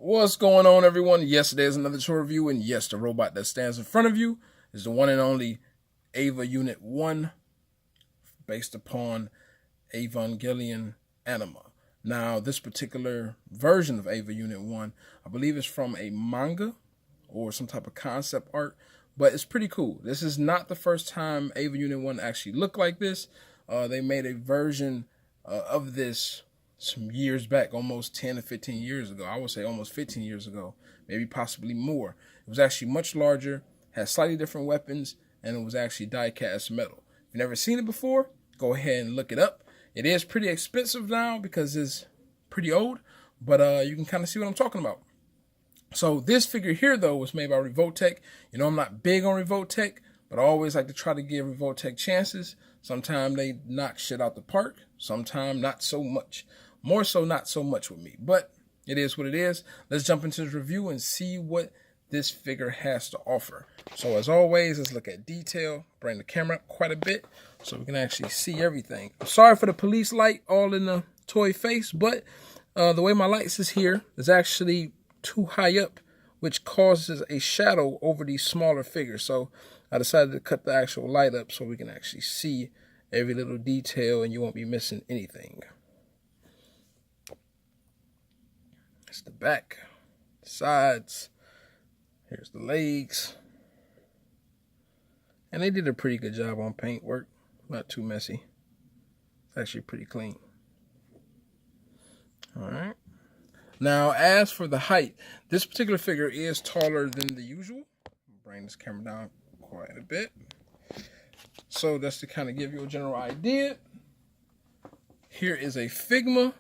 What's going on, everyone? Yes, there's another toy review, and yes, the robot that stands in front of you is the one and only Ava Unit 1, based upon Evangelion Anima. Now, this particular version of Ava Unit 1, I believe is from a manga or some type of concept art, but it's pretty cool. This is not the first time Ava Unit 1 actually looked like this. They made a version of this some years back, almost 10 to 15 years ago. I would say almost 15 years ago, maybe possibly more. It was actually much larger, had slightly different weapons, and it was actually die-cast metal. If you've never seen it before, go ahead and look it up. It is pretty expensive now because it's pretty old, but you can kind of see what I'm talking about. So this figure here, though, was made by Revoltech. You know, I'm not big on Revoltech, but I always like to try to give Revoltech chances. Sometimes they knock shit out the park. Sometimes not so much. More so not so much with me. But it is what it is. Let's jump into this review and see what this figure has to offer. So as always, let's look at detail. Bring the camera up quite a bit so we can actually see everything. I'm sorry for the police light all in the toy face, but the way my lights is here is actually too high up, which causes a shadow over these smaller figures. So I decided to cut the actual light up so we can actually see every little detail and you won't be missing anything. That's the back, the sides, here's the legs. And they did a pretty good job on paint work, not too messy. It's actually pretty clean. All right. Now, as for the height, this particular figure is taller than the usual. Bring this camera down quite a bit. So that's to kind of give you a general idea. Here is a Figma,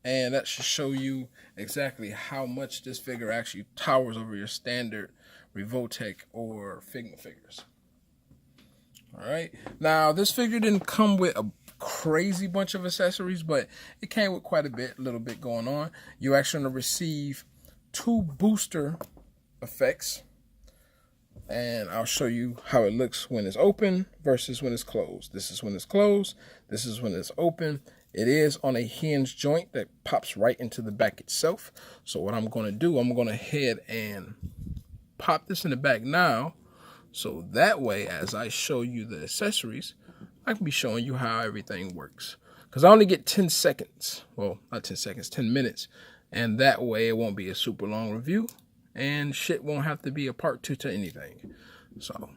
and that should show you exactly how much this figure actually towers over your standard Revoltech or Figma figures. All right. Now, this figure didn't come with a crazy bunch of accessories, but it came with quite a little bit going on. You're actually going to receive 2 booster effects, and I'll show you how it looks when it's open versus when it's closed. This is when it's closed. This is when it's open. It is on a hinge joint that pops right into the back itself. So what I'm going to do, I'm going to head and pop this in the back now. So that way, as I show you the accessories, I can be showing you how everything works. Because I only get 10 seconds. Well, not 10 seconds, 10 minutes. And that way it won't be a super long review. And shit won't have to be a part 2 to anything. So,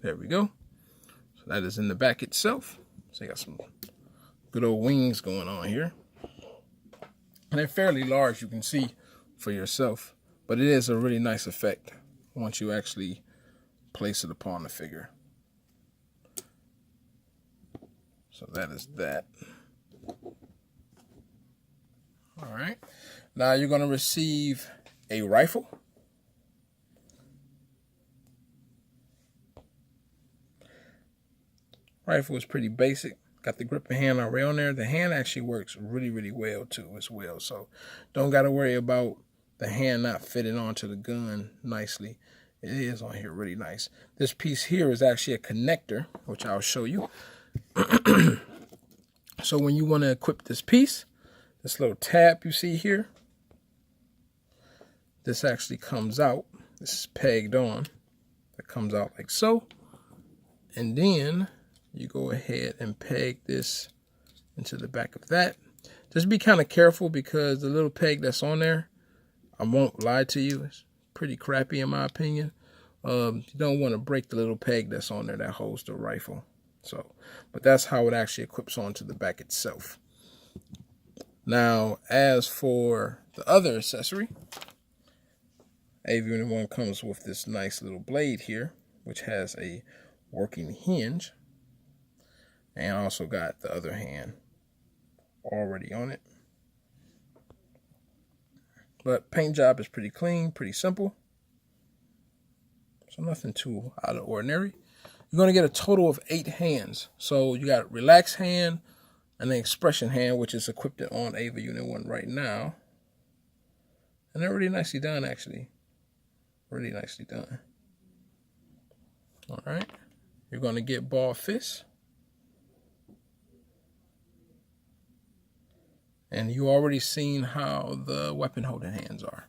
there we go. So that is in the back itself. So you got some good old wings going on here. And they're fairly large, you can see for yourself. But it is a really nice effect once you actually place it upon the figure. So that is that. All right. Now you're going to receive a rifle. Rifle is pretty basic. Got the grip and hand already on there. The hand actually works really, really well too as well. So don't got to worry about the hand not fitting onto the gun nicely. It is on here really nice. This piece here is actually a connector, which I'll show you. So when you want to equip this piece, this little tab you see here, this actually comes out. This is pegged on. It comes out like so. And then you go ahead and peg this into the back of that. Just be kind of careful because the little peg that's on there, I won't lie to you, it's pretty crappy in my opinion. You don't want to break the little peg that's on there that holds the rifle. So, but that's how it actually equips onto the back itself. Now, as for the other accessory, Ava Unit 1 comes with this nice little blade here, which has a working hinge, and also got the other hand already on it. But paint job is pretty clean, pretty simple. So nothing too out of the ordinary. You're going to get a total of 8 hands. So you got relax hand and the expression hand, which is equipped on Ava Unit 1 right now. And they're really nicely done, actually. Really nicely done. All right. You're going to get ball fist. And you already seen how the weapon holding hands are.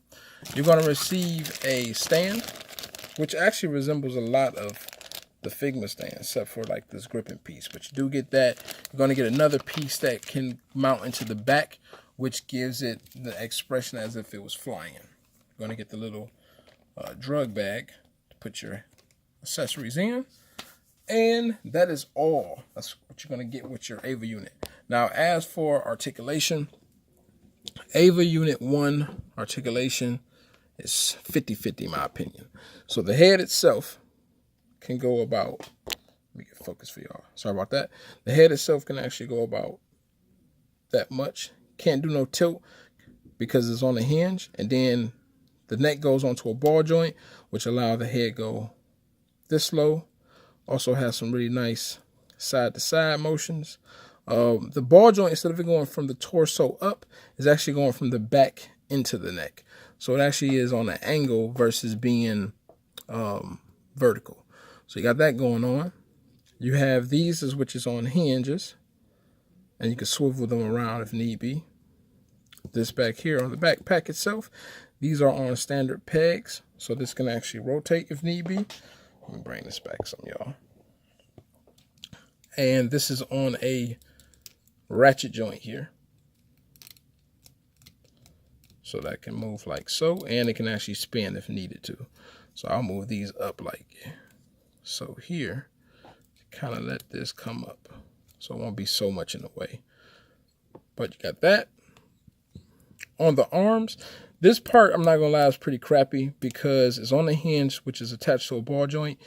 You're going to receive a stand, which actually resembles a lot of the Figma stand, except for like this gripping piece. But you do get that. You're going to get another piece that can mount into the back, which gives it the expression as if it was flying. You're going to get the little drug bag to put your accessories in. And that is all. That's what you're going to get with your Ava unit. Now, as for articulation, Ava Unit 1 articulation is 50-50 in my opinion. So the head itself can go about, let me get focus for y'all. Sorry about that. The head itself can actually go about that much. Can't do no tilt because it's on a hinge. And then the neck goes onto a ball joint, which allows the head go this low. Also has some really nice side-to-side motions. The ball joint, instead of it going from the torso up, is actually going from the back into the neck. So it actually is on an angle versus being vertical. So you got that going on. You have these, which is on hinges, and you can swivel them around if need be. This back here on the backpack itself, these are on standard pegs, so this can actually rotate if need be. Let me bring this back some, y'all. And this is on a ratchet joint here. So that can move like so, and it can actually spin if needed to. So I'll move these up like so here, kind of let this come up. So it won't be so much in the way. But you got that. On the arms, this part, I'm not going to lie, is pretty crappy because it's on a hinge, which is attached to a ball joint.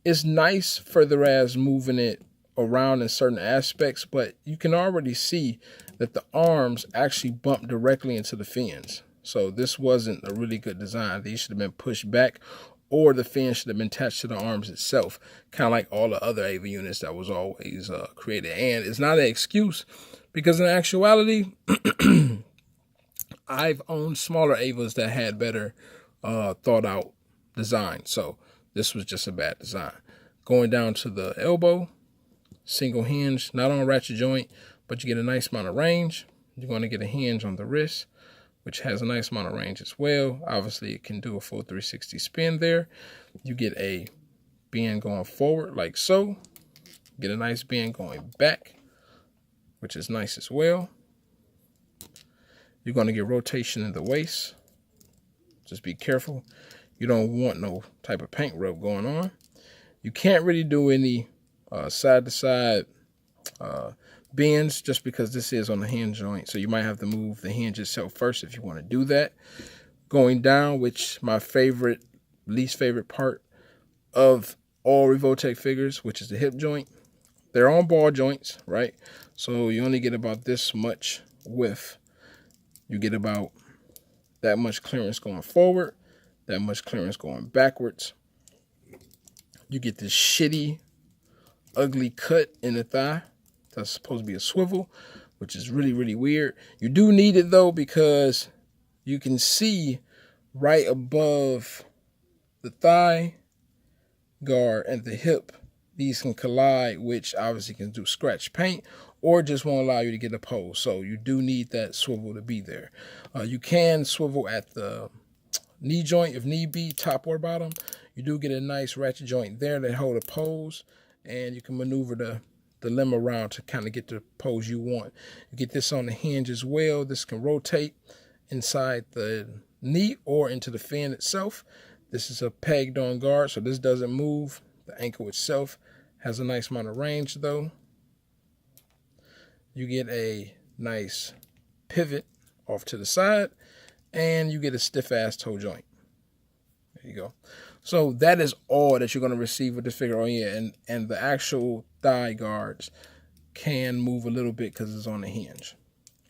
It's nice further as moving it around in certain aspects, but you can already see that the arms actually bump directly into the fins. So this wasn't a really good design. These should have been pushed back, or the fin should have been attached to the arms itself, kind of like all the other Ava units that was always created. And it's not an excuse because in actuality, I've owned smaller Avas that had better thought out design. So this was just a bad design. Going down to the elbow, single hinge, not on a ratchet joint, but you get a nice amount of range. You're going to get a hinge on the wrist, which has a nice amount of range as well. Obviously, it can do a full 360 spin there. You get a bend going forward like so. Get a nice bend going back, which is nice as well. You're going to get rotation in the waist. Just be careful. You don't want no type of paint rub going on. You can't really do any side-to-side bends just because this is on the hinge joint. So you might have to move the hinge itself first if you want to do that. Going down, which my least favorite part of all Revoltech figures, which is the hip joint. They're on ball joints, right? So you only get about this much width. You get about that much clearance going forward, that much clearance going backwards. You get this shitty, ugly cut in the thigh. That's supposed to be a swivel, which is really, really weird. You do need it, though, because you can see right above the thigh guard and the hip, these can collide, which obviously can do scratch paint or just won't allow you to get a pose. So you do need that swivel to be there. You can swivel at the knee joint if need be, top or bottom. You do get a nice ratchet joint there that hold a pose, and you can maneuver the limb around to kind of get the pose you want. You get this on the hinge as well. This can rotate inside the knee or into the fin itself. This is a pegged on guard, so this doesn't move. The ankle itself has a nice amount of range though. You get a nice pivot off to the side, and you get a stiff ass toe joint. There you go. So that is all that you're going to receive with this figure. Oh yeah, and the actual thigh guards can move a little bit because it's on the hinge,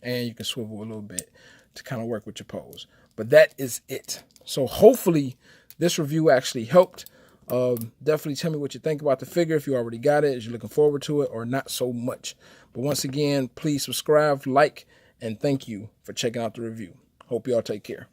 and you can swivel a little bit to kind of work with your pose. But that is it. So hopefully this review actually helped. Definitely tell me what you think about the figure, if you already got it, if you're looking forward to it, or not so much. But once again, please subscribe, like, and thank you for checking out the review. Hope y'all take care.